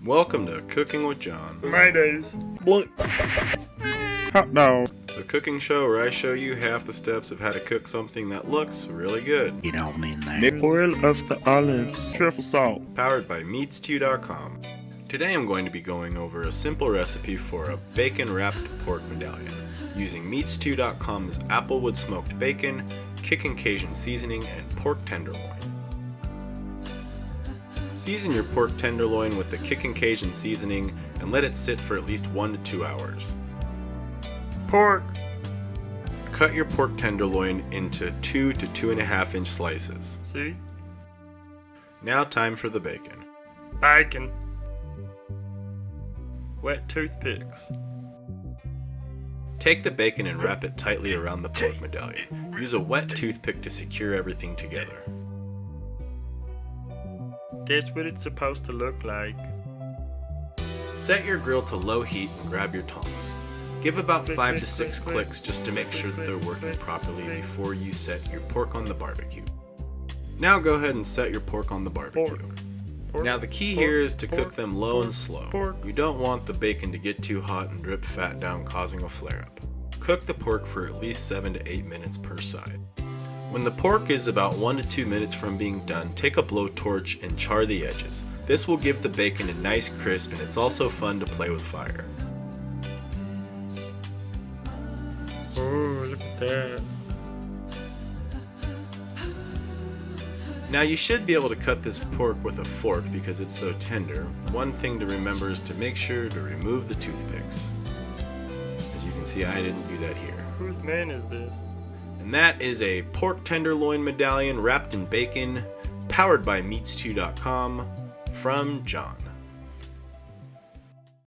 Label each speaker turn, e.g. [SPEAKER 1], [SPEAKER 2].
[SPEAKER 1] Welcome to Cooking with John,
[SPEAKER 2] Maydays. Blunt. Hot dog.
[SPEAKER 1] the cooking show where I show you half the steps of how to cook something that looks really good.
[SPEAKER 3] You don't mean that.
[SPEAKER 2] The oil of the olives. Truffle salt.
[SPEAKER 1] Powered by meatstew.com. Today I'm going to be going over a simple recipe for a bacon-wrapped pork medallion using meatstew.com's applewood smoked bacon, Kickin Cajun seasoning, and pork tenderloin. Season your pork tenderloin with the Kickin Cajun seasoning and let it sit for at least 1 to 2 hours.
[SPEAKER 2] Pork.
[SPEAKER 1] Cut your pork tenderloin into 2 to 2.5 inch slices.
[SPEAKER 2] See?
[SPEAKER 1] Now time for the bacon.
[SPEAKER 2] Bacon. Wet toothpicks.
[SPEAKER 1] Take the bacon and wrap it tightly around the pork medallion. Use a wet toothpick to secure everything together.
[SPEAKER 2] That's what it's supposed to look like.
[SPEAKER 1] Set your grill to low heat and grab your tongs. Give about 5 to 6 clicks just to make sure that they're working properly before you set your pork on the barbecue. Now go ahead and set your pork on the barbecue. Now the key here is to cook them low and slow. You don't want the bacon to get too hot and drip fat down, causing a flare-up. Cook the pork for at least 7 to 8 minutes per side. When the pork is about 1 to 2 minutes from being done, take a blowtorch and char the edges. This will give the bacon a nice crisp, and it's also fun to play with fire.
[SPEAKER 2] Oh, look at that.
[SPEAKER 1] Now you should be able to cut this pork with a fork because it's so tender. One thing to remember is to make sure to remove the toothpicks. As you can see, I didn't do that here.
[SPEAKER 2] Whose man is this?
[SPEAKER 1] And that is a pork tenderloin medallion wrapped in bacon, powered by meatstew.com, from John.